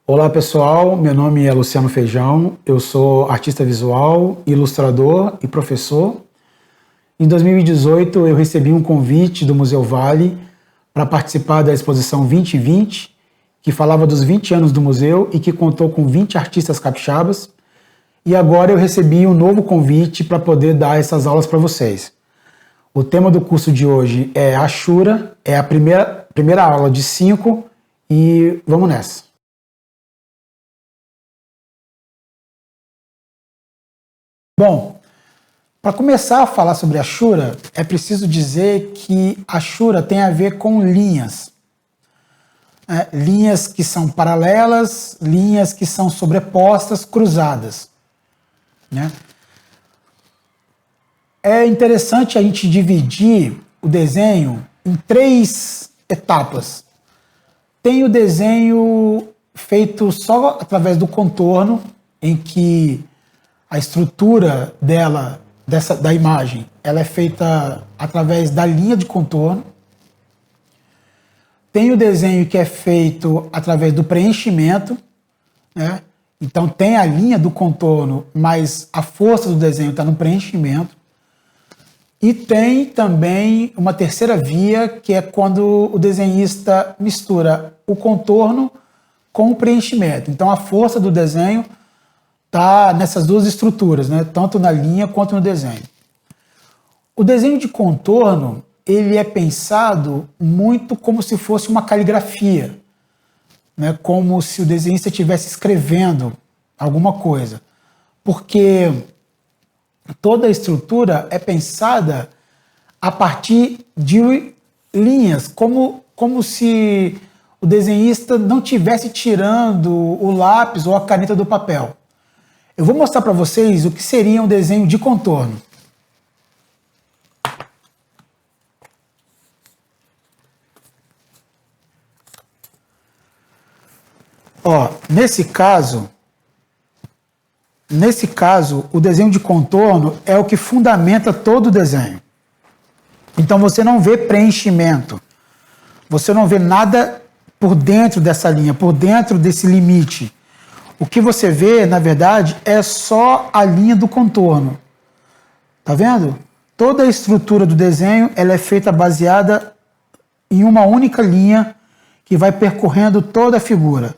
Olá pessoal, meu nome é Luciano Feijão, eu sou artista visual, ilustrador e professor. Em 2018 eu recebi um convite do Museu Vale para participar da exposição 2020, que falava dos 20 anos do museu e que contou com 20 artistas capixabas. E agora eu recebi um novo convite para poder dar essas aulas para vocês. O tema do curso de hoje é Ashura, é a primeira aula de 5 e vamos nessa. Bom, para começar a falar sobre Ashura, é preciso dizer que Ashura tem a ver com linhas. Linhas que são paralelas, linhas que são sobrepostas, cruzadas. Né? É interessante a gente dividir o desenho em 3 etapas. Tem o desenho feito só através do contorno, em que a estrutura da imagem, ela é feita através da linha de contorno. Tem o desenho que é feito através do preenchimento, né? Então tem a linha do contorno, mas a força do desenho está no preenchimento. E tem também uma terceira via, que é quando o desenhista mistura o contorno com o preenchimento. Então a força do desenho está nessas duas estruturas, né? Tanto na linha quanto no desenho. O desenho de contorno, ele é pensado muito como se fosse uma caligrafia, né? Como se o desenhista estivesse escrevendo alguma coisa, porque toda a estrutura é pensada a partir de linhas, como se o desenhista não estivesse tirando o lápis ou a caneta do papel. Eu vou mostrar para vocês o que seria um desenho de contorno. Ó, nesse caso, o desenho de contorno é o que fundamenta todo o desenho. Então você não vê preenchimento, você não vê nada por dentro dessa linha, por dentro desse limite. O que você vê, na verdade, é só a linha do contorno. Tá vendo? Toda a estrutura do desenho ela é feita baseada em uma única linha que vai percorrendo toda a figura.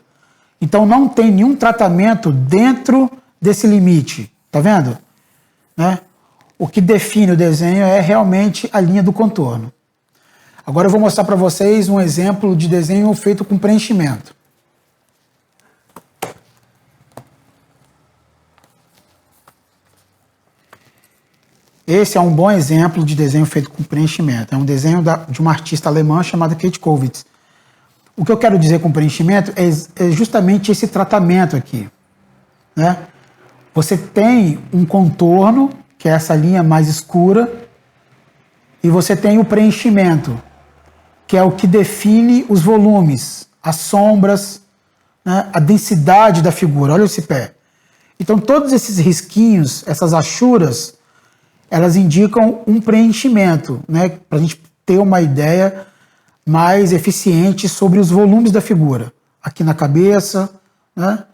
Então não tem nenhum tratamento dentro desse limite. Tá vendo? Né? O que define o desenho é realmente a linha do contorno. Agora eu vou mostrar para vocês um exemplo de desenho feito com preenchimento. Esse é um bom exemplo de desenho feito com preenchimento. É um desenho de uma artista alemã chamada Kate Kollwitz. O que eu quero dizer com preenchimento é justamente esse tratamento aqui. Né? Você tem um contorno, que é essa linha mais escura, e você tem o preenchimento, que é o que define os volumes, as sombras, né? A densidade da figura. Olha esse pé. Então todos esses risquinhos, essas achuras, elas indicam um preenchimento, né, para a gente ter uma ideia mais eficiente sobre os volumes da figura. Aqui na cabeça, né,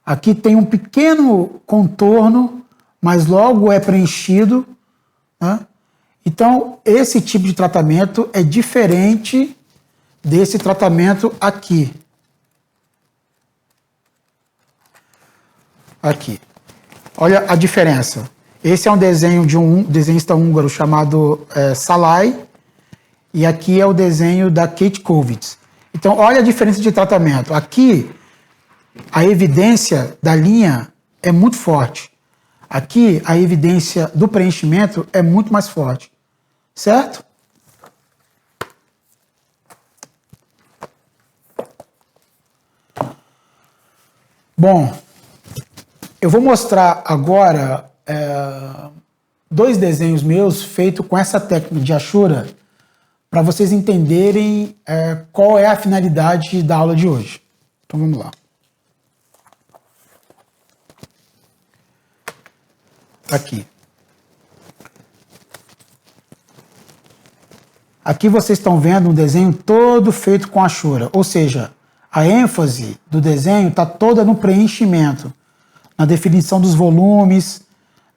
aqui tem um pequeno contorno, mas logo é preenchido. Né? Então, esse tipo de tratamento é diferente desse tratamento aqui. Aqui. Olha a diferença. Esse é um desenho de um desenhista húngaro chamado Szalay, e aqui é o desenho da Kate Kollwitz. Então, olha a diferença de tratamento. Aqui, a evidência da linha é muito forte. Aqui, a evidência do preenchimento é muito mais forte. Certo? Bom, eu vou mostrar agora 2 desenhos meus feitos com essa técnica de Ashura para vocês entenderem qual é a finalidade da aula de hoje. Então vamos lá. Aqui. Aqui vocês estão vendo um desenho todo feito com Ashura, ou seja, A ênfase do desenho está toda no preenchimento, na definição dos volumes,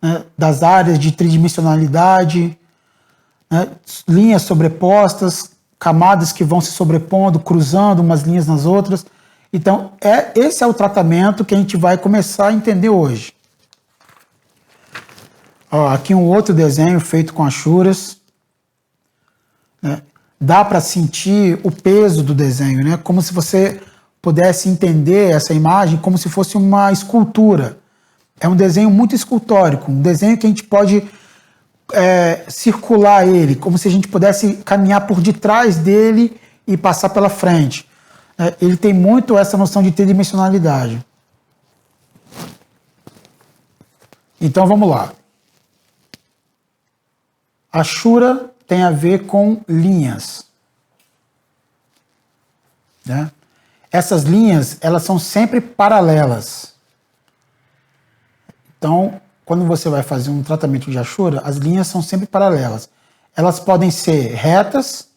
né, das áreas de tridimensionalidade, né, linhas sobrepostas, camadas que vão se sobrepondo, cruzando umas linhas nas outras. Então, esse é o tratamento que a gente vai começar a entender hoje. Ó, aqui um outro desenho feito com achuras. Né? Dá para sentir o peso do desenho, né? Como se você pudesse entender essa imagem como se fosse uma escultura. É um desenho muito escultórico, um desenho que a gente pode circular ele, como se a gente pudesse caminhar por detrás dele e passar pela frente. Ele tem muito essa noção de tridimensionalidade. Então vamos lá. Ashura tem a ver com linhas. Né? Essas linhas, elas são sempre paralelas. Então, quando você vai fazer um tratamento de Ashura, as linhas são sempre paralelas. Elas podem ser retas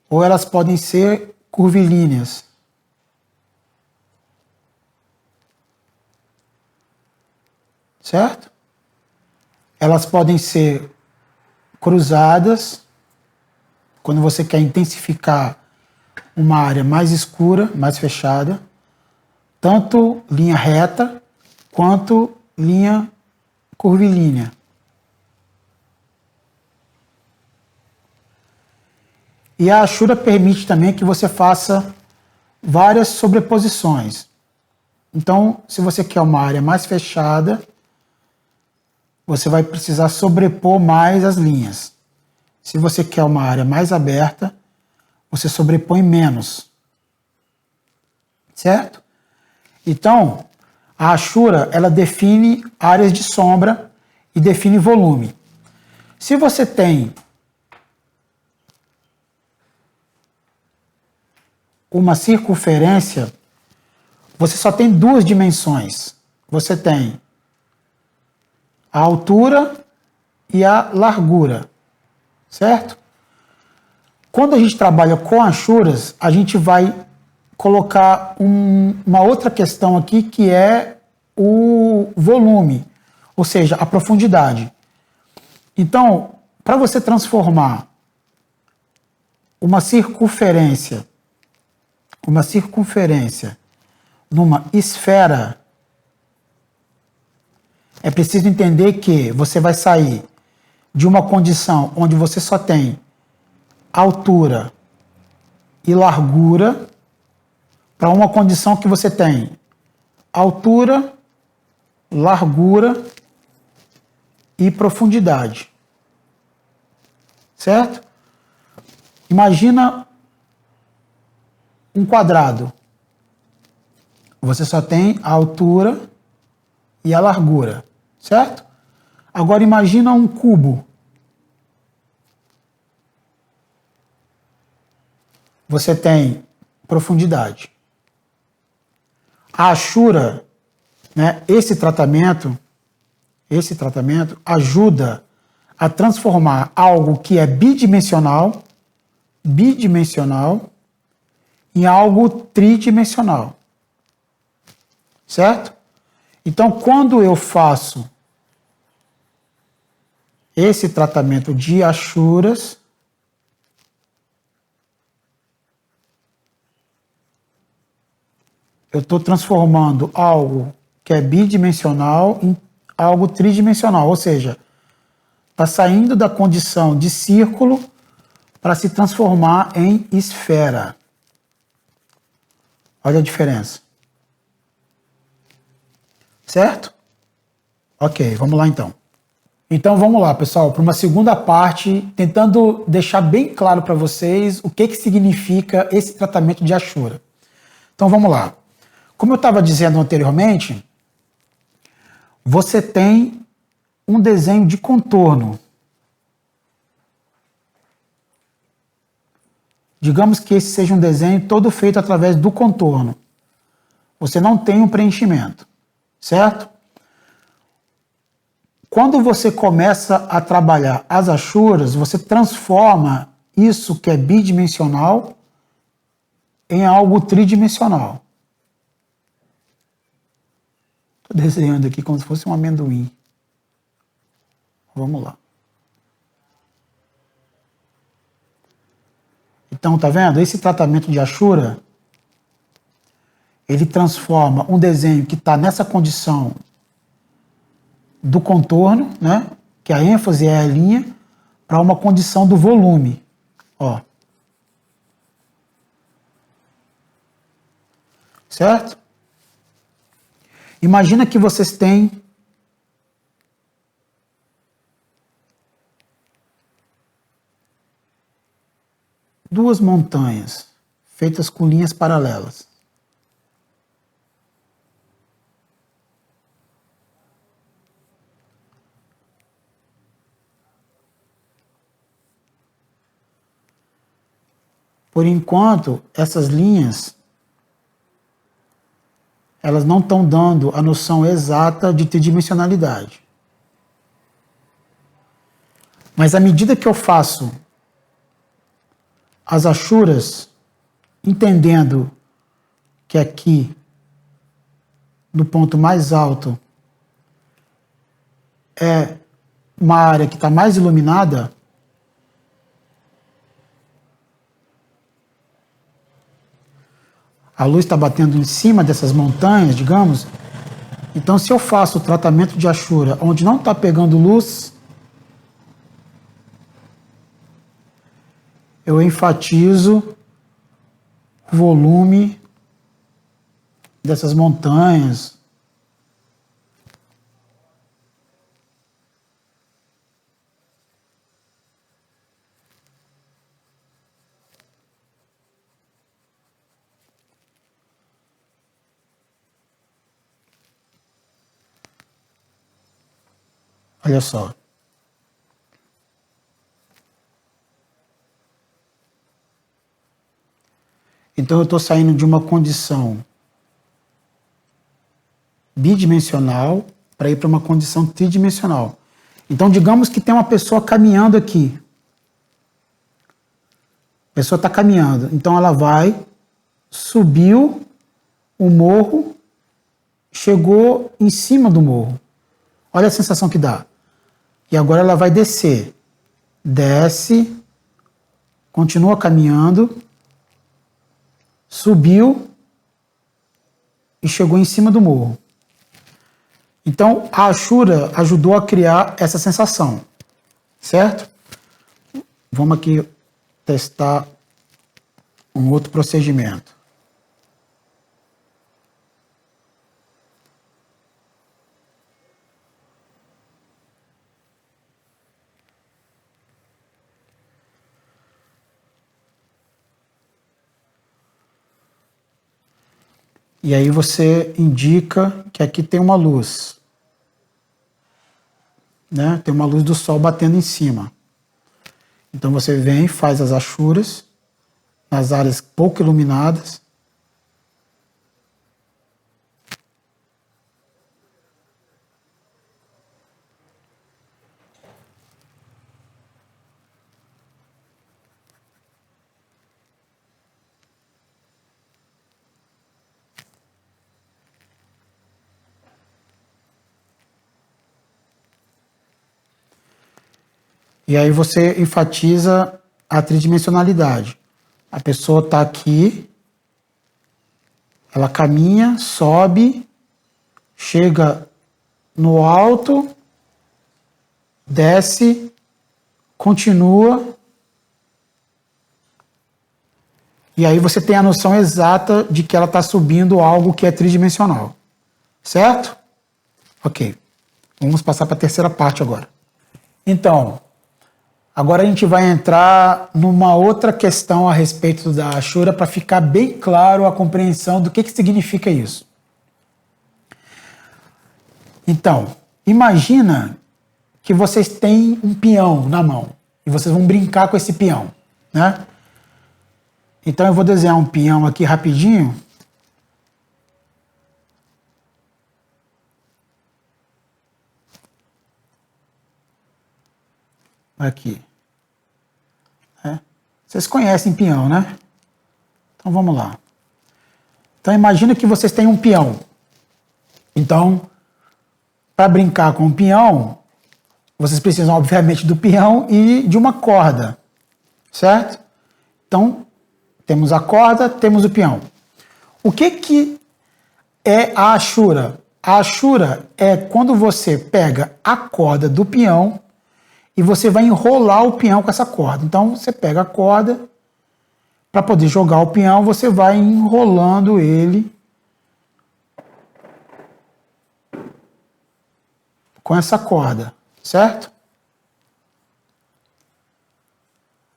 ou elas podem ser curvilíneas. Certo? Elas podem ser cruzadas, quando você quer intensificar uma área mais escura, mais fechada, tanto linha reta quanto linha curvilínea. E a Ashura permite também que você faça várias sobreposições. Então, se você quer uma área mais fechada, você vai precisar sobrepor mais as linhas. Se você quer uma área mais aberta, você sobrepõe menos. Certo? Então, a Ashura, ela define áreas de sombra e define volume. Se você tem uma circunferência, você só tem duas dimensões. Você tem a altura e a largura, certo? Quando a gente trabalha com Ashuras, a gente vai colocar uma outra questão aqui, que é o volume, ou seja, a profundidade. Então, para você transformar uma circunferência numa esfera, é preciso entender que você vai sair de uma condição onde você só tem altura e largura para uma condição que você tem altura, largura e profundidade. Certo? Imagina um quadrado. Você só tem a altura e a largura, certo? Agora imagina um cubo. Você tem profundidade. A Ashura, né, esse tratamento ajuda a transformar algo que é bidimensional em algo tridimensional. Certo? Então, quando eu faço esse tratamento de Ashuras, eu estou transformando algo que é bidimensional em algo tridimensional, ou seja, está saindo da condição de círculo para se transformar em esfera. Olha a diferença. Certo? Ok, vamos lá então. Então vamos lá, pessoal, para uma segunda parte, tentando deixar bem claro para vocês o que significa esse tratamento de Ashura. Então vamos lá. Como eu estava dizendo anteriormente, você tem um desenho de contorno. Digamos que esse seja um desenho todo feito através do contorno. Você não tem um preenchimento, certo? Quando você começa a trabalhar as Ashuras, você transforma isso que é bidimensional em algo tridimensional. Estou desenhando aqui como se fosse um amendoim. Vamos lá. Então, tá vendo? Esse tratamento de Ashura, ele transforma um desenho que está nessa condição do contorno, né? Que a ênfase é a linha, para uma condição do volume. Ó. Certo? Imagina que vocês têm duas montanhas feitas com linhas paralelas. Por enquanto, essas linhas, elas não estão dando a noção exata de tridimensionalidade. Mas à medida que eu faço as Ashuras, entendendo que aqui, no ponto mais alto, é uma área que está mais iluminada, a luz está batendo em cima dessas montanhas, digamos. Então, se eu faço o tratamento de Ashura onde não está pegando luz, eu enfatizo o volume dessas montanhas. Olha só. Então eu estou saindo de uma condição bidimensional para ir para uma condição tridimensional. Então digamos que tem uma pessoa caminhando aqui. A pessoa está caminhando. Então ela vai, subiu o morro, chegou em cima do morro. Olha a sensação que dá. E agora ela vai descer. Desce, continua caminhando, subiu e chegou em cima do morro. Então, a Ashura ajudou a criar essa sensação, certo? Vamos aqui testar um outro procedimento. E aí você indica que aqui tem uma luz, né? Tem uma luz do sol batendo em cima. Então você vem, faz as Ashuras nas áreas pouco iluminadas. E aí você enfatiza a tridimensionalidade. A pessoa está aqui, ela caminha, sobe, chega no alto, desce, continua. E aí você tem a noção exata de que ela está subindo algo que é tridimensional. Certo? Ok. Vamos passar para a terceira parte agora. Então, agora a gente vai entrar numa outra questão a respeito da Ashura para ficar bem claro a compreensão do que significa isso. Então, imagina que vocês têm um peão na mão e vocês vão brincar com esse peão, né? Então eu vou desenhar um peão aqui rapidinho. Aqui. Vocês conhecem peão, né? Então vamos lá. Então imagina que vocês têm um peão. Então, para brincar com o peão, vocês precisam, obviamente, do peão e de uma corda, certo? Então, temos a corda, temos o peão. O que é a achura? A achura é quando você pega a corda do peão e você vai enrolar o peão com essa corda. Então, você pega a corda, para poder jogar o peão, você vai enrolando ele com essa corda, certo?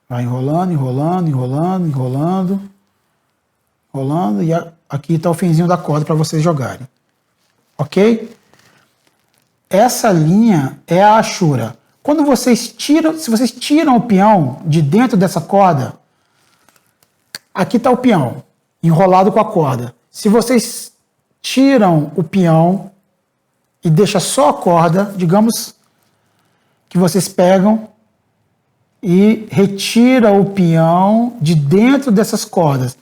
Vai enrolando, enrolando, enrolando, enrolando, enrolando, e aqui está o finzinho da corda para vocês jogarem. Ok? Essa linha é a achura. Quando vocês tiram, se vocês tiram o peão de dentro dessa corda, aqui está o peão, enrolado com a corda. Se vocês tiram o peão e deixam só a corda, digamos que vocês pegam e retiram o peão de dentro dessas cordas.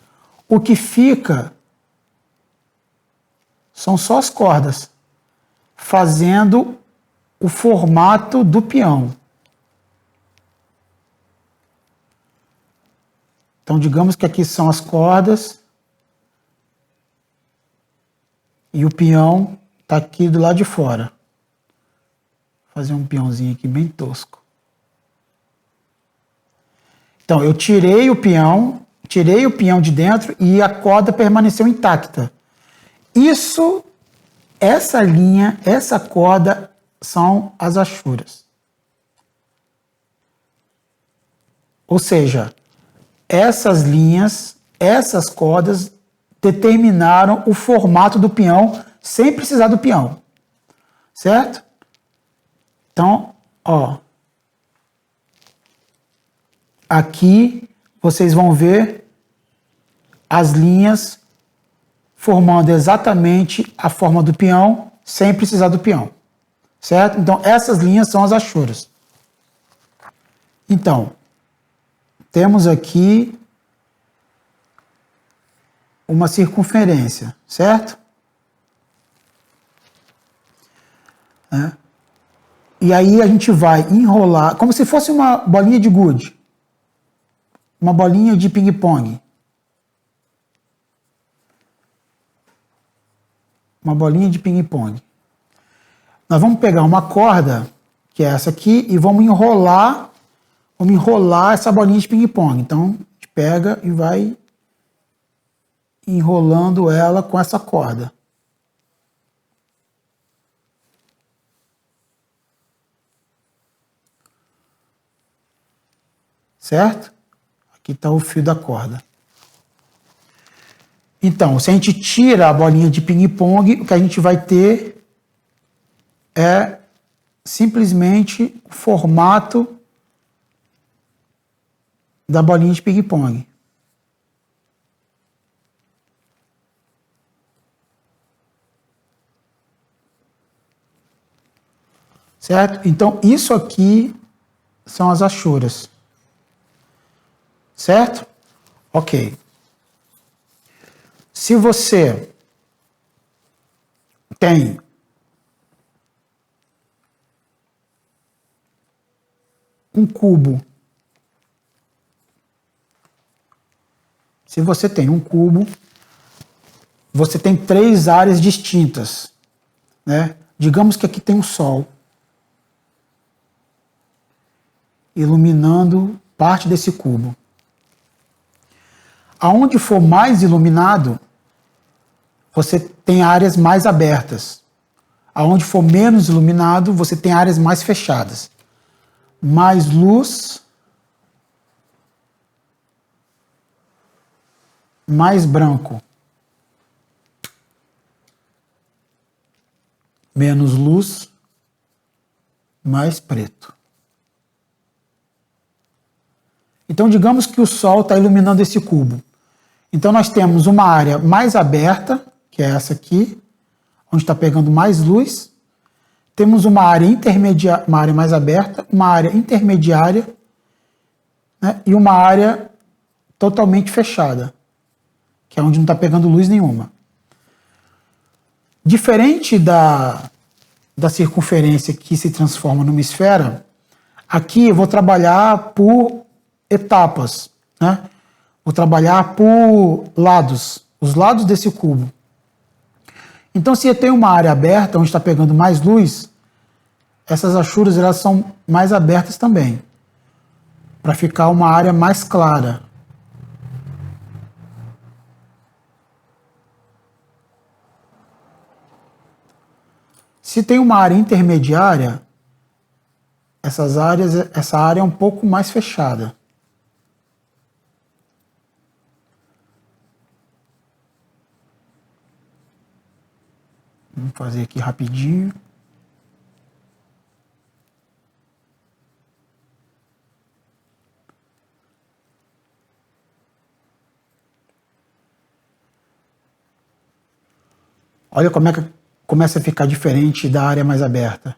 O que fica são só as cordas, fazendo o formato do peão. Então, digamos que aqui são as cordas e o peão está aqui do lado de fora. Vou fazer um peãozinho aqui bem tosco. Então, eu tirei o peão de dentro e a corda permaneceu intacta. Essa linha, essa corda são as achuras. Ou seja, essas linhas, essas cordas determinaram o formato do peão sem precisar do peão. Certo? Então, ó. Aqui vocês vão ver as linhas formando exatamente a forma do peão sem precisar do peão. Certo? Então, essas linhas são as achuras. Então, temos aqui uma circunferência, certo? E aí a gente vai enrolar, como se fosse uma bolinha de gude, uma bolinha de ping-pong. Uma bolinha de ping-pong. Nós vamos pegar uma corda, que é essa aqui, e vamos enrolar essa bolinha de ping-pong. Então, a gente pega e vai enrolando ela com essa corda. Certo? Aqui está o fio da corda. Então, se a gente tira a bolinha de ping-pong, o que a gente vai ter é simplesmente o formato da bolinha de ping-pong. Certo? Então, isso aqui são as achuras. Certo? Ok. Se você tem um cubo, você tem três áreas distintas, né? Digamos que aqui tem um sol iluminando parte desse cubo. Aonde for mais iluminado, você tem áreas mais abertas. Aonde for menos iluminado, você tem áreas mais fechadas. Mais luz, mais branco. Menos luz, mais preto. Então, digamos que o sol está iluminando esse cubo. Então, nós temos uma área mais aberta, que é essa aqui, onde está pegando mais luz. Temos uma área intermediária, uma área mais aberta, uma área intermediária, né, e uma área totalmente fechada. que é onde não está pegando luz nenhuma. Diferente da circunferência que se transforma numa esfera, aqui eu vou trabalhar por etapas, né? Vou trabalhar por lados, os lados desse cubo. Então, se eu tenho uma área aberta, onde está pegando mais luz, essas achuras elas são mais abertas também, para ficar uma área mais clara. Se tem uma área intermediária, essa área é um pouco mais fechada. Vamos fazer aqui rapidinho. Olha como é que começa a ficar diferente da área mais aberta.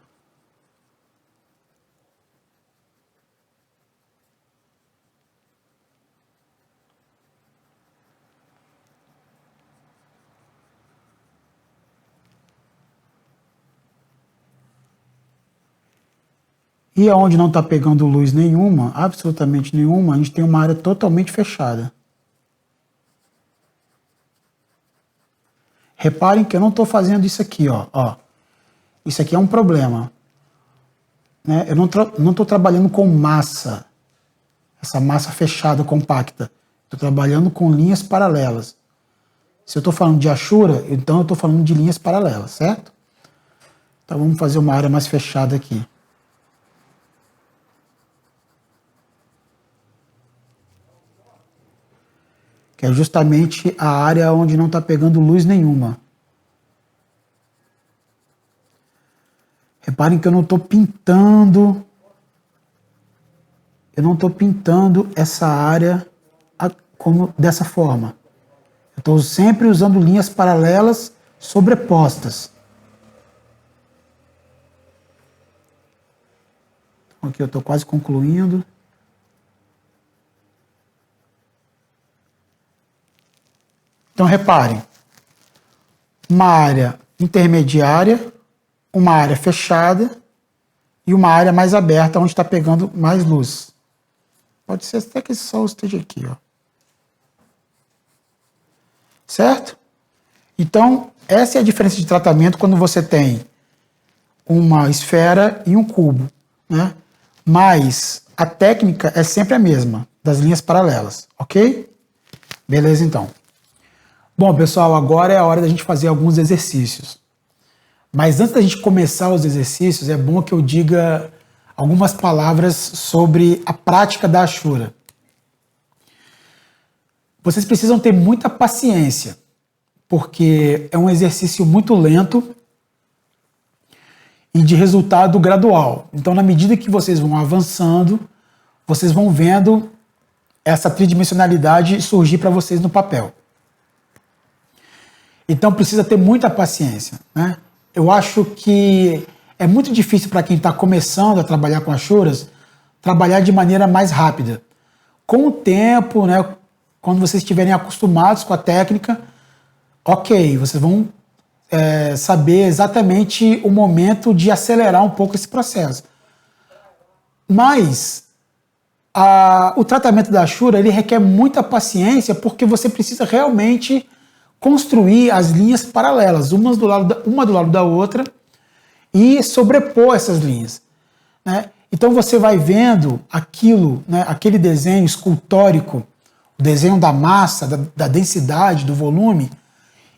E onde não está pegando luz nenhuma, absolutamente nenhuma, a gente tem uma área totalmente fechada. Reparem que eu não estou fazendo isso aqui, ó. Isso aqui é um problema, né? Eu não estou trabalhando com massa, essa massa fechada, compacta. Estou trabalhando com linhas paralelas. Se eu estou falando de achura, então eu estou falando de linhas paralelas, certo? Então vamos fazer uma área mais fechada aqui. Que é justamente a área onde não está pegando luz nenhuma. Reparem que eu não estou pintando, essa área como dessa forma. Eu estou sempre usando linhas paralelas sobrepostas. Então, aqui eu estou quase concluindo. Então, reparem, uma área intermediária, uma área fechada e uma área mais aberta, onde está pegando mais luz. Pode ser até que esse sol esteja aqui, ó. Certo? Então, essa é a diferença de tratamento quando você tem uma esfera e um cubo, né? Mas a técnica é sempre a mesma, das linhas paralelas, ok? Beleza, então. Bom, pessoal, agora é a hora da gente fazer alguns exercícios. Mas antes da gente começar os exercícios, é bom que eu diga algumas palavras sobre a prática da achura. Vocês precisam ter muita paciência, porque é um exercício muito lento e de resultado gradual. Então, na medida que vocês vão avançando, vocês vão vendo essa tridimensionalidade surgir para vocês no papel. Então precisa ter muita paciência, né? Eu acho que é muito difícil para quem está começando a trabalhar com achuras, trabalhar de maneira mais rápida. Com o tempo, né, quando vocês estiverem acostumados com a técnica, ok, vocês vão saber exatamente o momento de acelerar um pouco esse processo. Mas o tratamento da achura, ele requer muita paciência, porque você precisa realmente construir as linhas paralelas, uma do lado da outra, e sobrepor essas linhas, né? Então você vai vendo aquilo, né, aquele desenho escultórico, o desenho da massa, da densidade, do volume,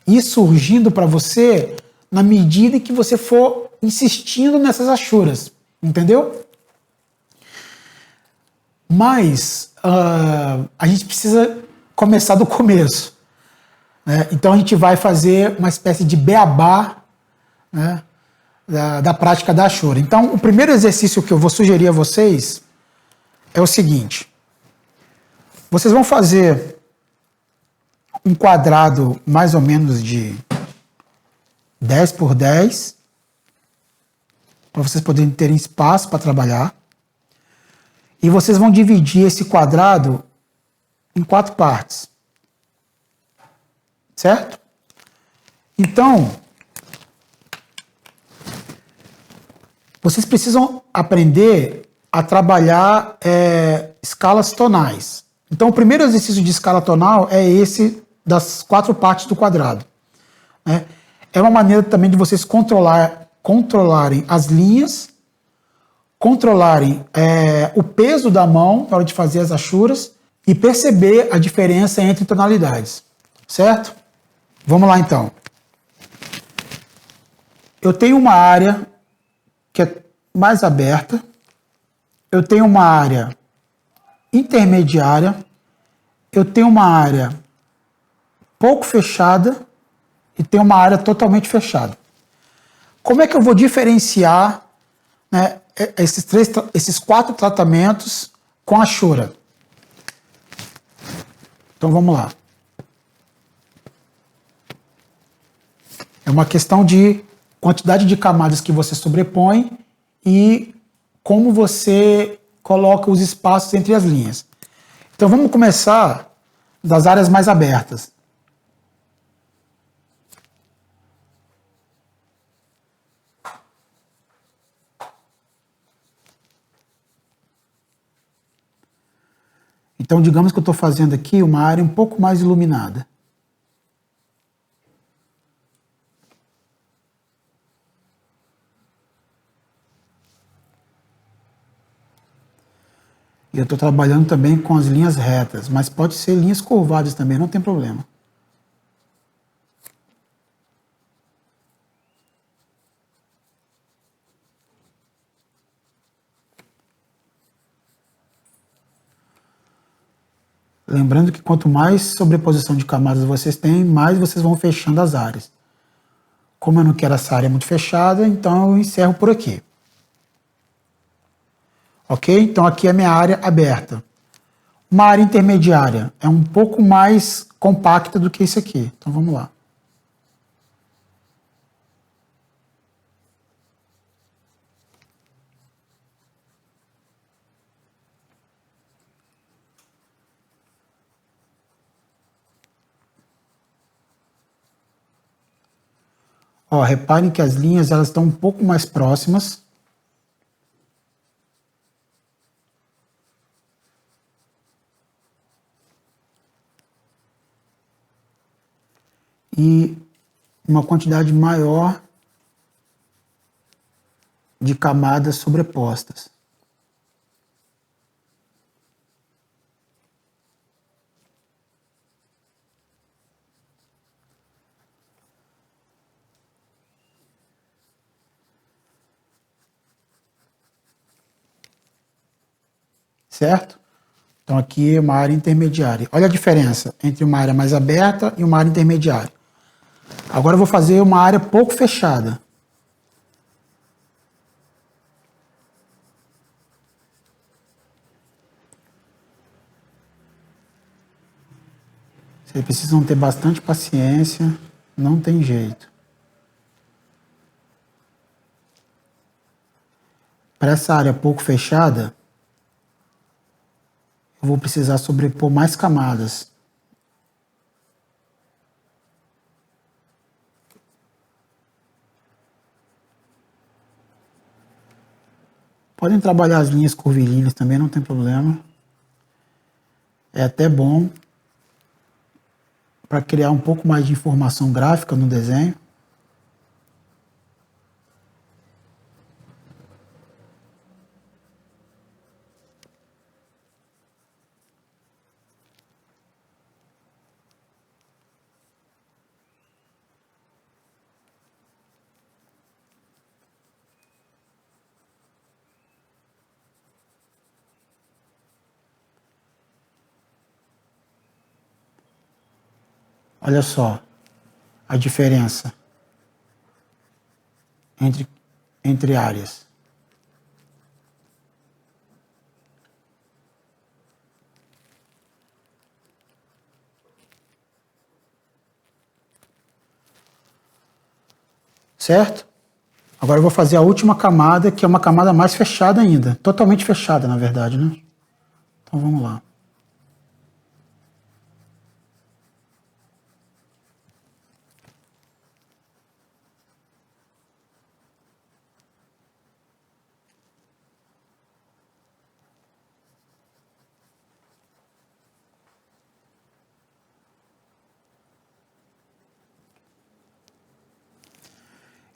ir surgindo para você na medida em que você for insistindo nessas achuras, entendeu? Mas a gente precisa começar do começo. Então a gente vai fazer uma espécie de beabá, né, da prática da achura. Então o primeiro exercício que eu vou sugerir a vocês é o seguinte: vocês vão fazer um quadrado mais ou menos de 10 por 10, para vocês poderem terem espaço para trabalhar, e vocês vão dividir esse quadrado em 4 partes. certo? Então, vocês precisam aprender a trabalhar escalas tonais. Então, o primeiro exercício de escala tonal é esse das 4 partes do quadrado, né? É uma maneira também de vocês controlarem as linhas, controlarem o peso da mão na hora de fazer as achuras e perceber a diferença entre tonalidades, certo? Vamos lá então. Eu tenho uma área que é mais aberta, eu tenho uma área intermediária, eu tenho uma área pouco fechada e tenho uma área totalmente fechada. Como é que eu vou diferenciar, né, esses 4 tratamentos com a Ashura? Então vamos lá. É uma questão de quantidade de camadas que você sobrepõe e como você coloca os espaços entre as linhas. Então vamos começar das áreas mais abertas. Então digamos que eu estou fazendo aqui uma área um pouco mais iluminada. E eu estou trabalhando também com as linhas retas, mas pode ser linhas curvadas também, não tem problema. Lembrando que quanto mais sobreposição de camadas vocês têm, mais vocês vão fechando as áreas. Como eu não quero essa área muito fechada, então eu encerro por aqui. Ok? Então aqui é a minha área aberta. Uma área intermediária é um pouco mais compacta do que isso aqui. Então vamos lá. Ó, reparem que as linhas elas estão um pouco mais próximas. E uma quantidade maior de camadas sobrepostas. Certo? Então aqui é uma área intermediária. Olha a diferença entre uma área mais aberta e uma área intermediária. Agora eu vou fazer uma área pouco fechada. Vocês precisam ter bastante paciência, não tem jeito. Para essa área pouco fechada, eu vou precisar sobrepor mais camadas. Podem trabalhar as linhas curvilíneas também, não tem problema. É até bom para criar um pouco mais de informação gráfica no desenho. Olha só a diferença entre áreas. Certo? Agora eu vou fazer a última camada, que é uma camada mais fechada ainda. Totalmente fechada, na verdade, né? Então vamos lá.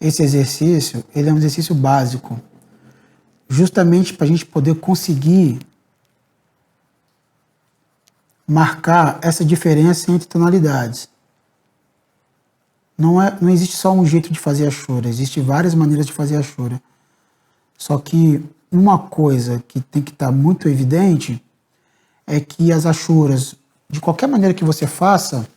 esse exercício, ele é um exercício básico, justamente para a gente poder conseguir marcar essa diferença entre tonalidades. Não existe só um jeito de fazer a chora, existem várias maneiras de fazer a chora. Só que uma coisa que tem que estar muito evidente é que as achuras, de qualquer maneira que você faça,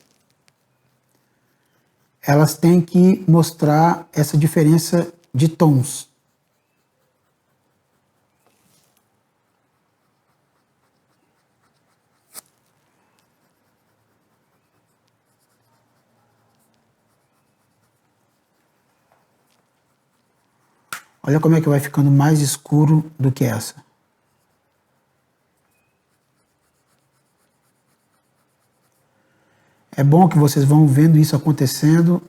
elas têm que mostrar essa diferença de tons. Olha como é que vai ficando mais escuro do que essa. É bom que vocês vão vendo isso acontecendo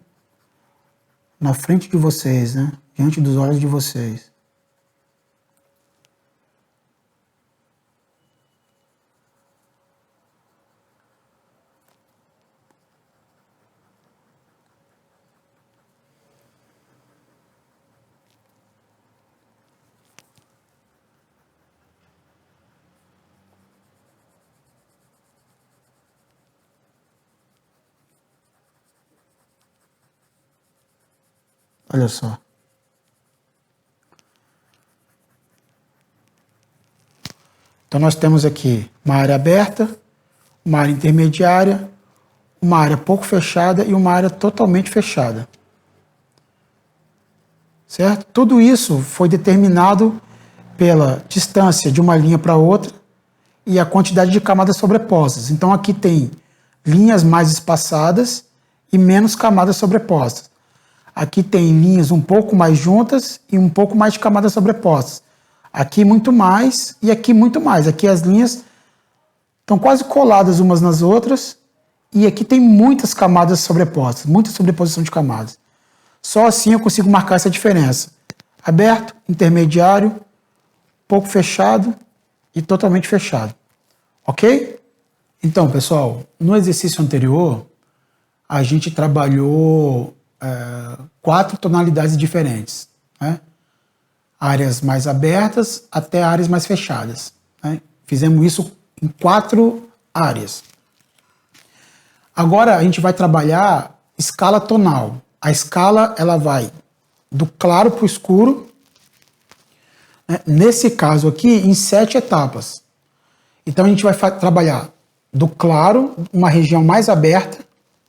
na frente de vocês, né? Diante dos olhos de vocês. Olha só. Então nós temos aqui uma área aberta, uma área intermediária, uma área pouco fechada e uma área totalmente fechada. Certo? Tudo isso foi determinado pela distância de uma linha para outra e a quantidade de camadas sobrepostas. Então aqui tem linhas mais espaçadas e menos camadas sobrepostas. Aqui tem linhas um pouco mais juntas e um pouco mais de camadas sobrepostas. Aqui muito mais e aqui muito mais. Aqui as linhas estão quase coladas umas nas outras e aqui tem muitas camadas sobrepostas, muita sobreposição de camadas. Só assim eu consigo marcar essa diferença. Aberto, intermediário, pouco fechado e totalmente fechado. Ok? Então, pessoal, no exercício anterior, a gente trabalhou 4 tonalidades diferentes, né? Áreas mais abertas até áreas mais fechadas, né? Fizemos isso em 4 áreas. Agora a gente vai trabalhar escala tonal. A escala ela vai do claro para o escuro, né? Nesse caso aqui em 7 etapas. Então a gente vai trabalhar do claro, uma região mais aberta,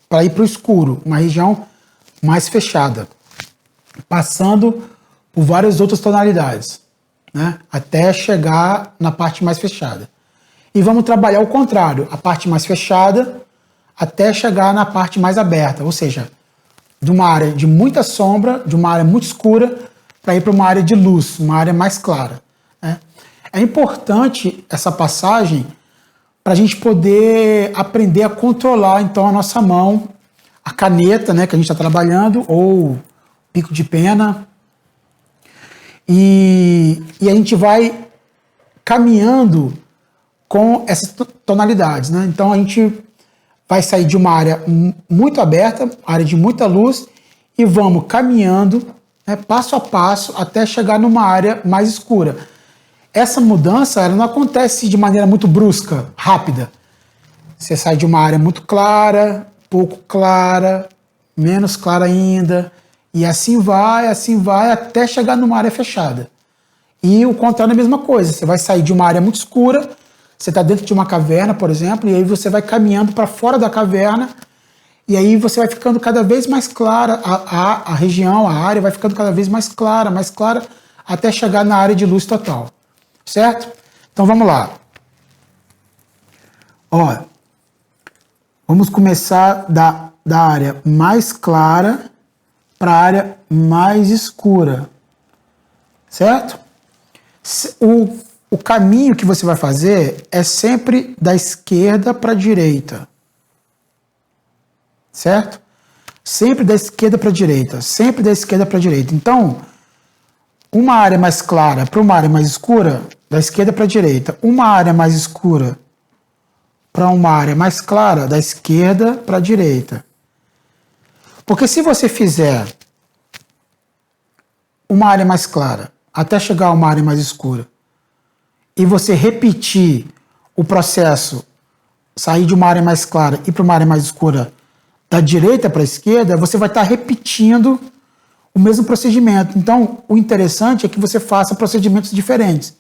para ir para o escuro, uma região mais fechada, passando por várias outras tonalidades, né, até chegar na parte mais fechada. E vamos trabalhar o contrário, a parte mais fechada até chegar na parte mais aberta, ou seja, de uma área de muita sombra, de uma área muito escura, para ir para uma área de luz, uma área mais clara, né. É importante essa passagem para a gente poder aprender a controlar então a nossa mão, a caneta, né, que a gente está trabalhando, ou pico de pena, e a gente vai caminhando com essas tonalidades, né? Então a gente vai sair de uma área muito aberta, área de muita luz, e vamos caminhando, né, passo a passo até chegar numa área mais escura. Essa mudança ela não acontece de maneira muito brusca, rápida. Você sai de uma área muito clara, pouco clara, menos clara ainda, e assim vai até chegar numa área fechada. E o contrário é a mesma coisa, você vai sair de uma área muito escura, você está dentro de uma caverna, por exemplo, e aí você vai caminhando para fora da caverna, e aí você vai ficando cada vez mais clara, a região, a área vai ficando cada vez mais clara, até chegar na área de luz total. Certo? Então vamos lá. Ó, vamos começar da área mais clara para a área mais escura. Certo? O caminho que você vai fazer é sempre da esquerda para a direita. Certo? Sempre da esquerda para a direita. Sempre da esquerda para a direita. Então, uma área mais clara para uma área mais escura, da esquerda para a direita. Uma área mais escura para uma área mais clara, da esquerda para a direita. Porque se você fizer uma área mais clara até chegar a uma área mais escura e você repetir o processo, sair de uma área mais clara e para uma área mais escura da direita para a esquerda, você vai estar repetindo o mesmo procedimento. Então, o interessante é que você faça procedimentos diferentes,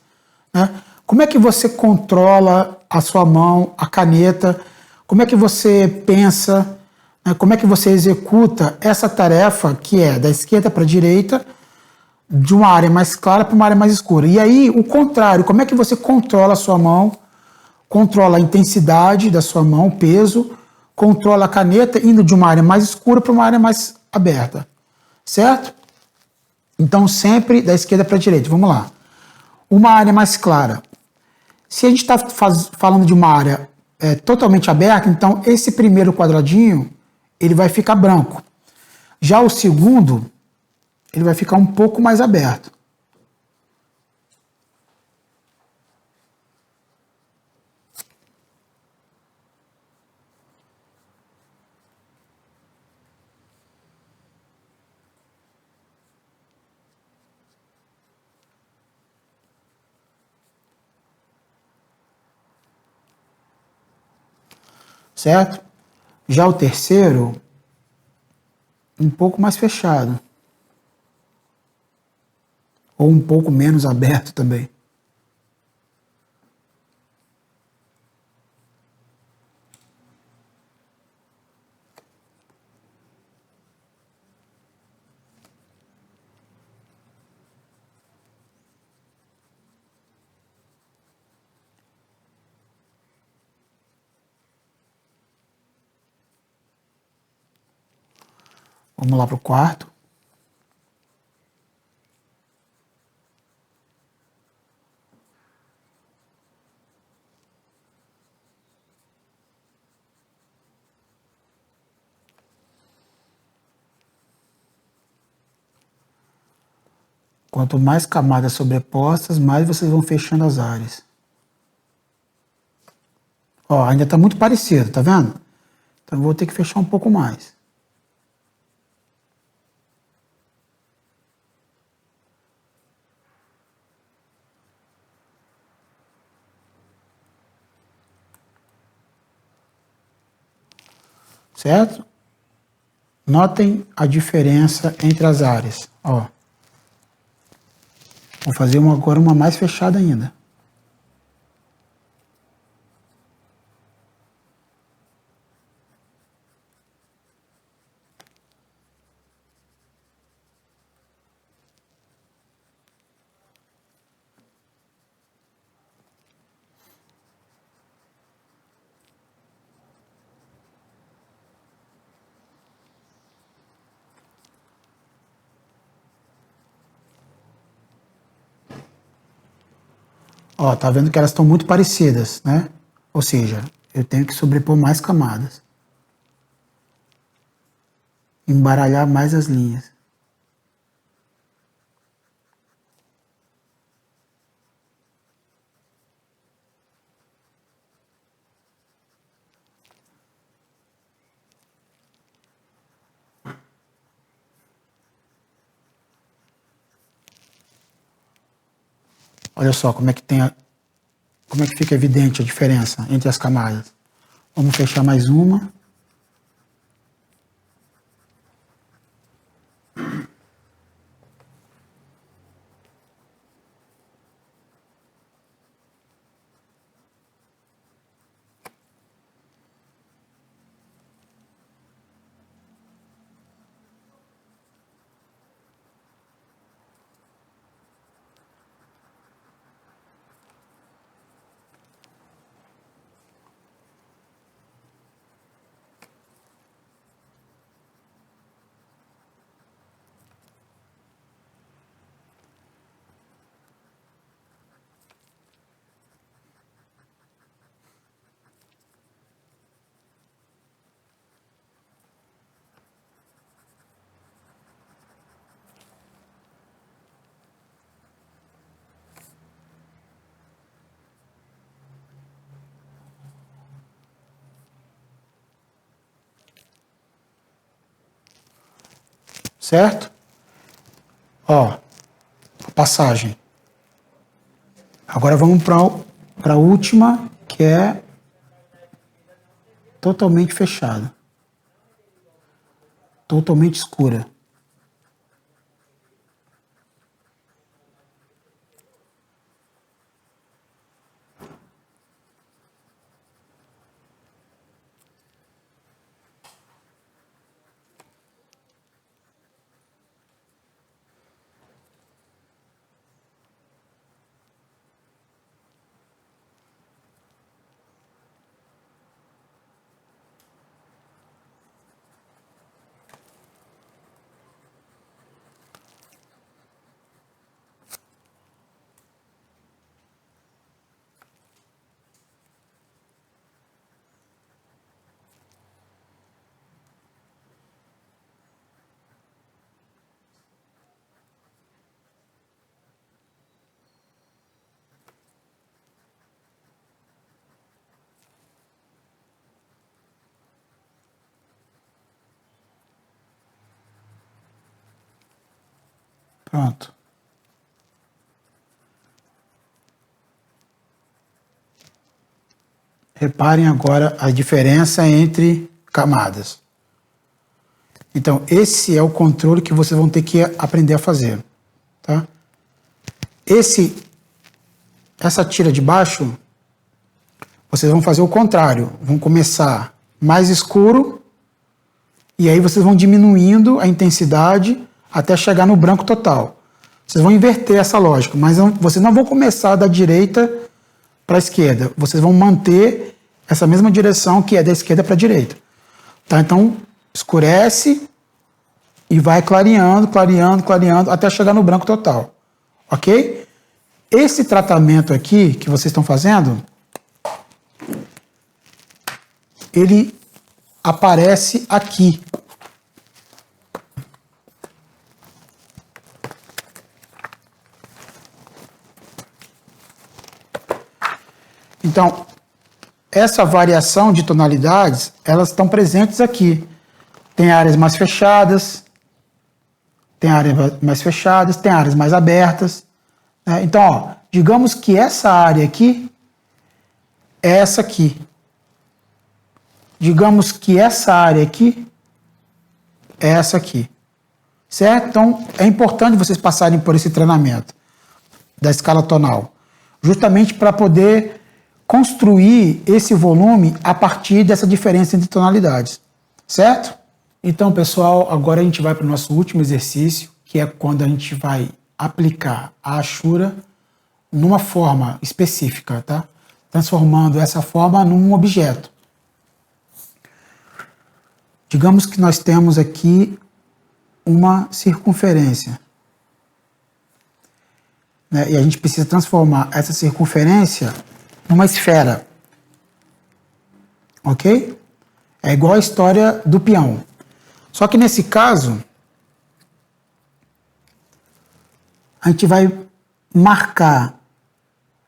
né? Como é que você controla a sua mão, a caneta? Como é que você pensa? Né? Como é que você executa essa tarefa que é da esquerda para a direita, de uma área mais clara para uma área mais escura? E aí, o contrário, como é que você controla a sua mão, controla a intensidade da sua mão, o peso, controla a caneta indo de uma área mais escura para uma área mais aberta, certo? Então, sempre da esquerda para a direita. Vamos lá. Uma área mais clara. Se a gente está falando de uma área totalmente aberta, então esse primeiro quadradinho ele vai ficar branco. Já o segundo, ele vai ficar um pouco mais aberto. Certo? Já o terceiro, um pouco mais fechado. Ou um pouco menos aberto também. Vamos lá para o quarto. Quanto mais camadas sobrepostas, mais vocês vão fechando as áreas. Ó, ainda está muito parecido, tá vendo? Então eu vou ter que fechar um pouco mais. Certo? Notem a diferença entre as áreas. Ó. Vou fazer agora uma mais fechada ainda. Ó, tá vendo que elas estão muito parecidas, né? Ou seja, eu tenho que sobrepor mais camadas. Embaralhar mais as linhas. Olha só como é que como é que fica evidente a diferença entre as camadas. Vamos fechar mais uma. Certo? Ó, passagem. Agora vamos para a última, que é totalmente fechada. Totalmente escura. Pronto. Reparem agora a diferença entre camadas. Então, esse é o controle que vocês vão ter que aprender a fazer. Tá? Essa tira de baixo, vocês vão fazer o contrário. Vão começar mais escuro e aí vocês vão diminuindo a intensidade até chegar no branco total. Vocês vão inverter essa lógica, mas vocês não vão começar da direita para a esquerda. Vocês vão manter essa mesma direção que é da esquerda para a direita. Tá? Então, escurece e vai clareando, clareando, clareando até chegar no branco total. Ok? Esse tratamento aqui que vocês estão fazendo, ele aparece aqui. Então, essa variação de tonalidades, elas estão presentes aqui. Tem áreas mais fechadas, tem áreas mais abertas. Né? Então, ó, digamos que essa área aqui é essa aqui. Digamos que essa área aqui é essa aqui. Certo? Então, é importante vocês passarem por esse treinamento da escala tonal, justamente para poder construir esse volume a partir dessa diferença entre tonalidades, certo? Então, pessoal, agora a gente vai para o nosso último exercício, que é quando a gente vai aplicar a Ashura numa forma específica, tá? Transformando essa forma num objeto. Digamos que nós temos aqui uma circunferência, né? E a gente precisa transformar essa circunferência numa esfera, ok? É igual a história do peão. Só que nesse caso, a gente vai marcar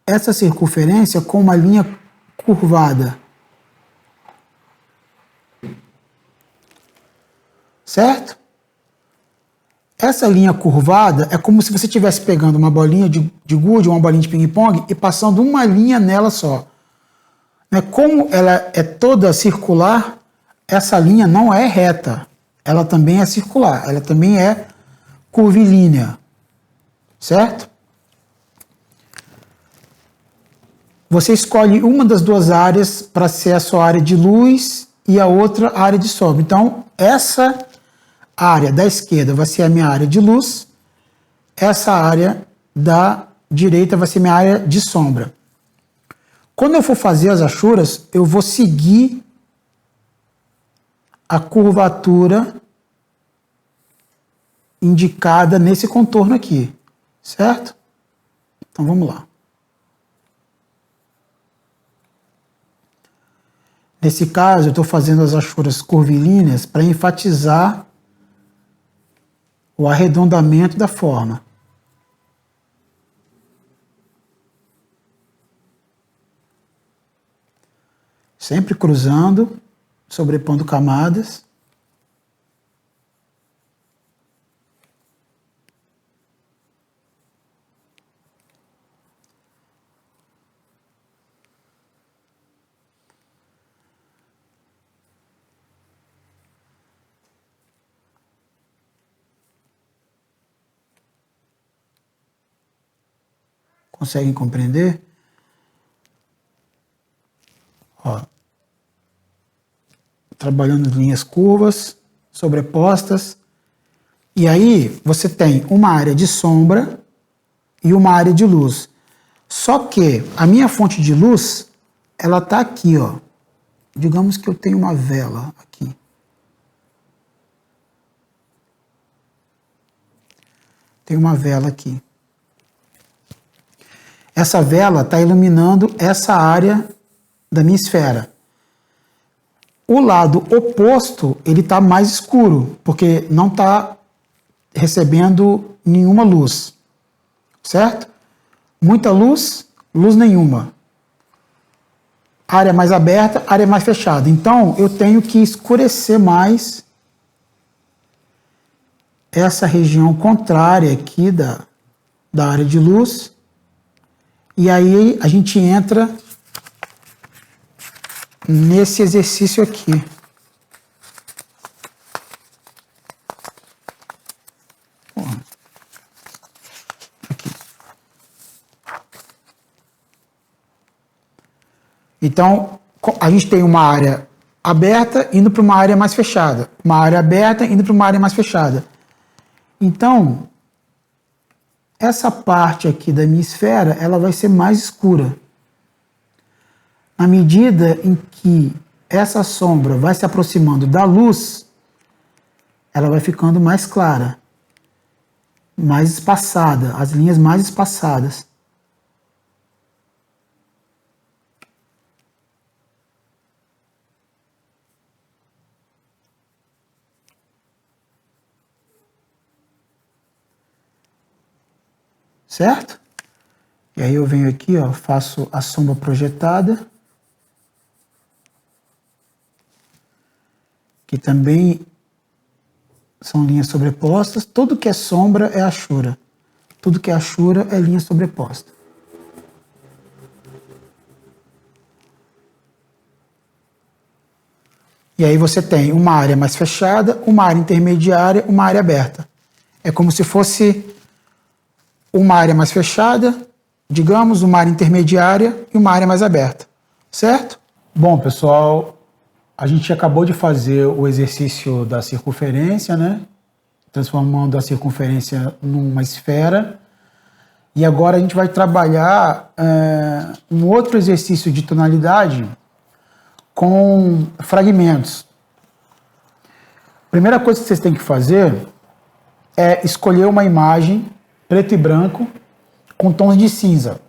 essa circunferência com uma linha curvada. Certo? Essa linha curvada é como se você estivesse pegando uma bolinha de gude, uma bolinha de ping-pong e passando uma linha nela só. Como ela é toda circular, essa linha não é reta. Ela também é circular, ela também é curvilínea. Certo? Você escolhe uma das duas áreas para ser a sua área de luz e a outra a área de sombra. Então, essa área da esquerda vai ser a minha área de luz, essa área da direita vai ser minha área de sombra. Quando eu for fazer as Ashuras, eu vou seguir a curvatura indicada nesse contorno aqui, certo? Então vamos lá. Nesse caso, eu estou fazendo as Ashuras curvilíneas para enfatizar o arredondamento da forma. Sempre cruzando, sobrepondo camadas. Conseguem compreender? Ó, trabalhando linhas curvas, sobrepostas. E aí você tem uma área de sombra e uma área de luz. Só que a minha fonte de luz, ela está aqui, ó. Digamos que eu tenho uma vela aqui. Tem uma vela aqui. Essa vela está iluminando essa área da minha esfera. O lado oposto, ele está mais escuro, porque não está recebendo nenhuma luz. Certo? Muita luz, luz nenhuma. Área mais aberta, área mais fechada. Então, eu tenho que escurecer mais essa região contrária aqui da área de luz. E aí a gente entra nesse exercício aqui. Aqui. Então, a gente tem uma área aberta indo para uma área mais fechada. Uma área aberta indo para uma área mais fechada. Então, essa parte aqui da minha esfera, ela vai ser mais escura. Na medida em que essa sombra vai se aproximando da luz, ela vai ficando mais clara, mais espaçada, as linhas mais espaçadas. Certo? E aí eu venho aqui, ó, faço a sombra projetada, que também são linhas sobrepostas. Tudo que é sombra é achura. Tudo que é achura é linha sobreposta. E aí você tem uma área mais fechada, uma área intermediária, uma área aberta. É como se fosse uma área mais fechada, digamos, uma área intermediária e uma área mais aberta, certo? Bom, pessoal, a gente acabou de fazer o exercício da circunferência, né? Transformando a circunferência numa esfera. E agora a gente vai trabalhar um outro exercício de tonalidade com fragmentos. A primeira coisa que vocês têm que fazer é escolher uma imagem preto e branco com tons de cinza.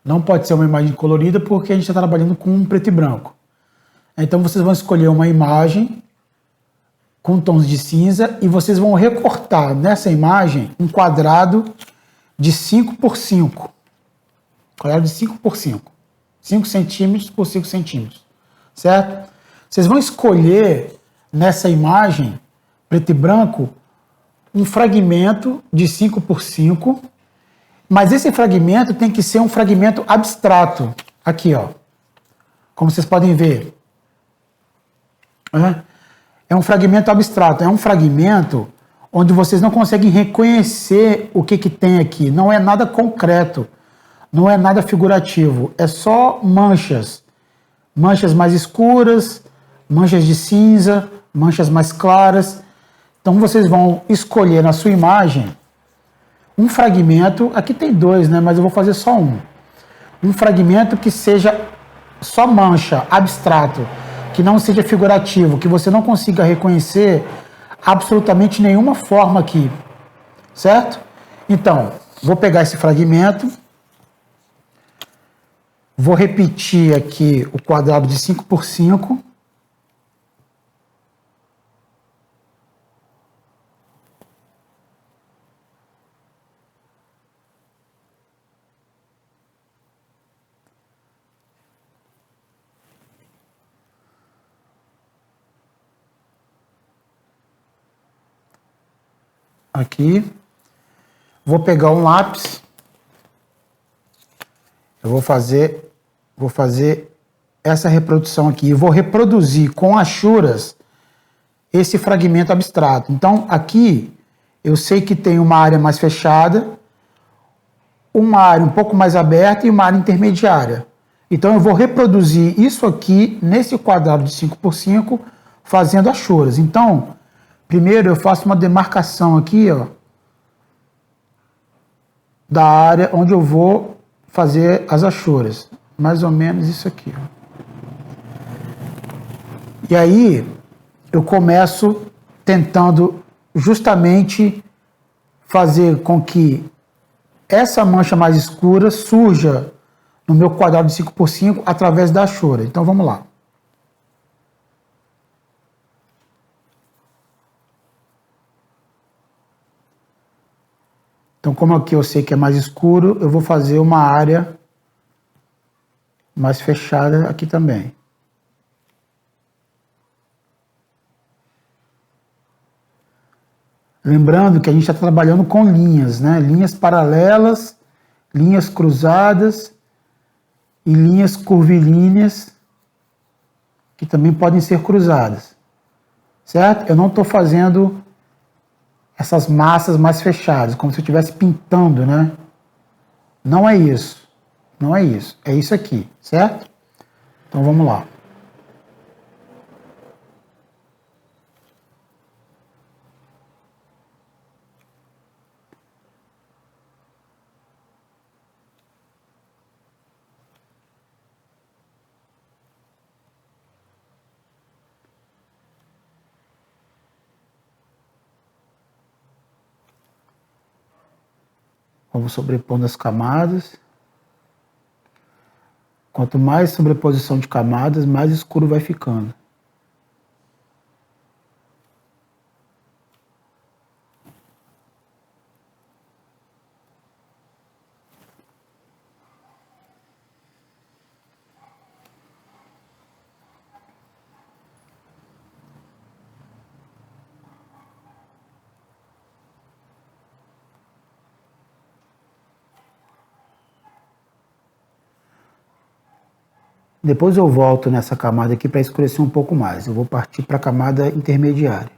Não pode ser uma imagem colorida porque a gente está trabalhando com preto e branco. Então vocês vão escolher uma imagem com tons de cinza e vocês vão recortar nessa imagem um quadrado de 5 por 5. Quadrado de 5 por 5. 5 centímetros por 5 centímetros. Certo? Vocês vão escolher nessa imagem preto e branco um fragmento de 5 por 5, mas esse fragmento tem que ser um fragmento abstrato. Aqui, ó. Como vocês podem ver. É um fragmento abstrato, é um fragmento onde vocês não conseguem reconhecer o que tem aqui. Não é nada concreto, não é nada figurativo, é só manchas. Manchas mais escuras, manchas de cinza, manchas mais claras. Então vocês vão escolher na sua imagem um fragmento, aqui tem dois, né, mas eu vou fazer só um. Um fragmento que seja só mancha, abstrato, que não seja figurativo, que você não consiga reconhecer absolutamente nenhuma forma aqui, certo? Então, vou pegar esse fragmento, vou repetir aqui o quadrado de 5 por 5, aqui, vou pegar um lápis, eu vou fazer essa reprodução aqui, vou reproduzir com achuras esse fragmento abstrato. Então aqui eu sei que tem uma área mais fechada, uma área um pouco mais aberta e uma área intermediária. Então eu vou reproduzir isso aqui nesse quadrado de 5 por 5, fazendo achoras. Então, primeiro eu faço uma demarcação aqui, ó, da área onde eu vou fazer as achoras. Mais ou menos isso aqui, ó. E aí eu começo tentando justamente fazer com que essa mancha mais escura surja no meu quadrado de 5 por 5 através da achora. Então vamos lá. Então, como aqui eu sei que é mais escuro, eu vou fazer uma área mais fechada aqui também. Lembrando que a gente está trabalhando com linhas, né? Linhas paralelas, linhas cruzadas e linhas curvilíneas, que também podem ser cruzadas, certo? Eu não estou fazendo essas massas mais fechadas, como se eu estivesse pintando, né? Não é isso, não é isso, é isso aqui, certo? Então vamos lá. Vamos sobrepondo as camadas. Quanto mais sobreposição de camadas, mais escuro vai ficando. Depois eu volto nessa camada aqui para escurecer um pouco mais. Eu vou partir para a camada intermediária.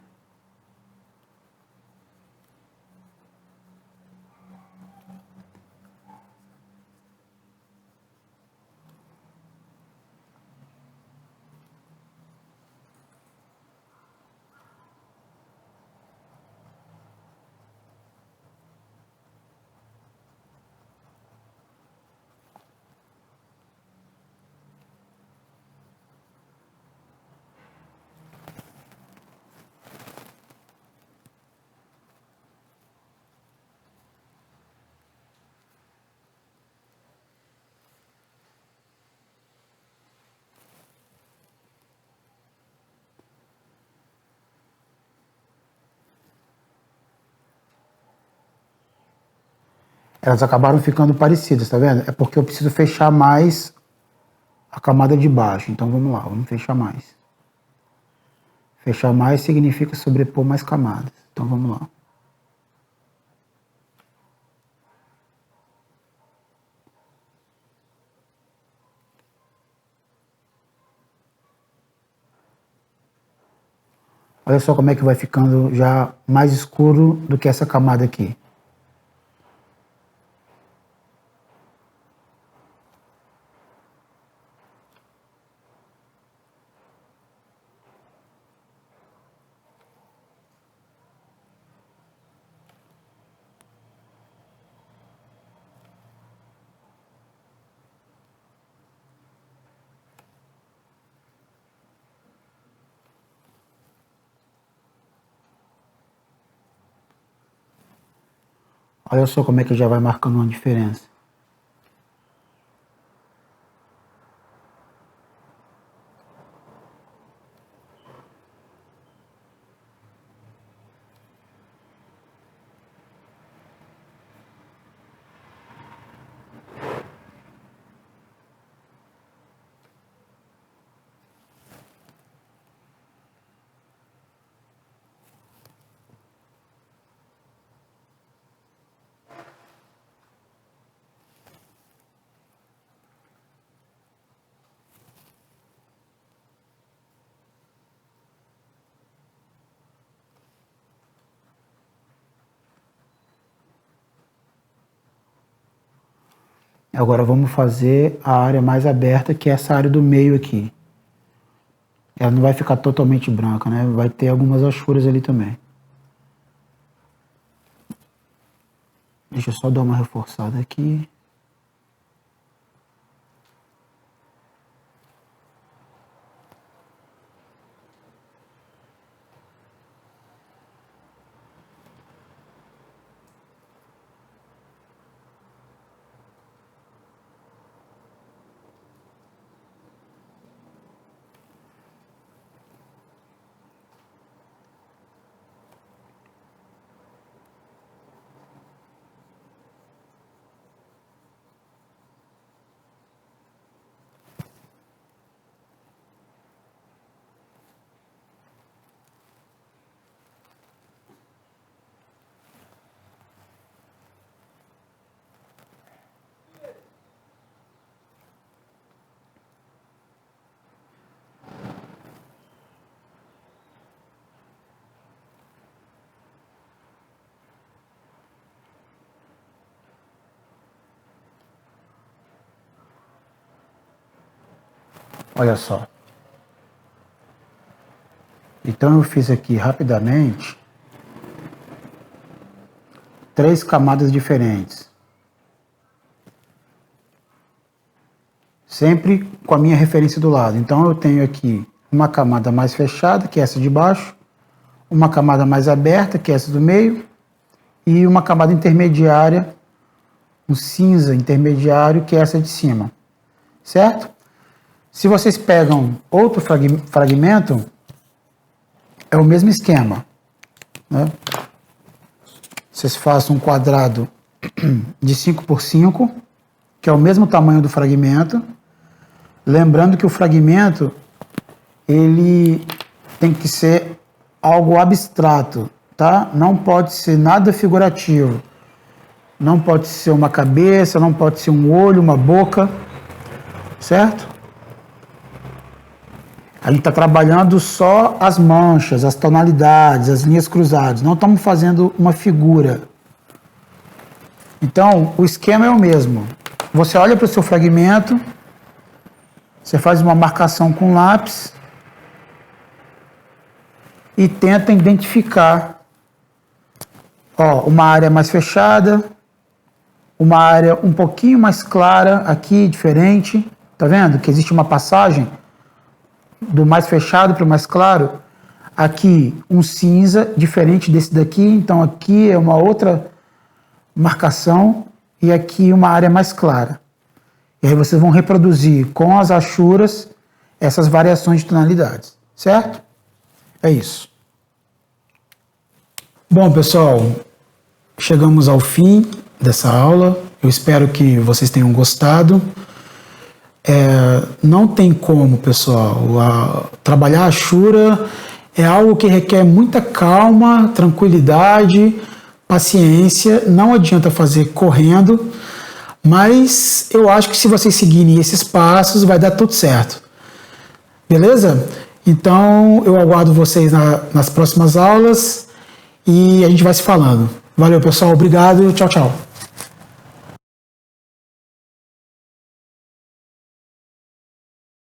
Elas acabaram ficando parecidas, tá vendo? É porque eu preciso fechar mais a camada de baixo. Então vamos lá, vamos fechar mais. Fechar mais significa sobrepor mais camadas. Então vamos lá. Olha só como é que vai ficando já mais escuro do que essa camada aqui. Olha só como é que já vai marcando uma diferença. Agora vamos fazer a área mais aberta, que é essa área do meio aqui. Ela não vai ficar totalmente branca, né? Vai ter algumas achuras ali também. Deixa eu só dar uma reforçada aqui. Olha só. Então eu fiz aqui rapidamente 3 camadas diferentes. Sempre com a minha referência do lado. Então eu tenho aqui uma camada mais fechada, que é essa de baixo, uma camada mais aberta, que é essa do meio, e uma camada intermediária, um cinza intermediário, que é essa de cima. Certo? Se vocês pegam outro fragmento, é o mesmo esquema, né? Vocês façam um quadrado de 5 por 5, que é o mesmo tamanho do fragmento. Lembrando que o fragmento, ele tem que ser algo abstrato, tá? Não pode ser nada figurativo. Não pode ser uma cabeça, não pode ser um olho, uma boca, certo? A gente está trabalhando só as manchas, as tonalidades, as linhas cruzadas. Não estamos fazendo uma figura. Então, o esquema é o mesmo. Você olha para o seu fragmento, você faz uma marcação com lápis e tenta identificar, ó, uma área mais fechada, uma área um pouquinho mais clara aqui, diferente. Tá vendo que existe uma passagem do mais fechado para o mais claro? Aqui um cinza diferente desse daqui, então aqui é uma outra marcação e aqui uma área mais clara. E aí vocês vão reproduzir com as achuras essas variações de tonalidades, certo? É isso. Bom, pessoal, chegamos ao fim dessa aula. Eu espero que vocês tenham gostado. Não tem como, pessoal, trabalhar a achura é algo que requer muita calma, tranquilidade, paciência. Não adianta fazer correndo, mas eu acho que se vocês seguirem esses passos vai dar tudo certo. Beleza? Então eu aguardo vocês nas próximas aulas e a gente vai se falando. Valeu, pessoal, obrigado, tchau, tchau.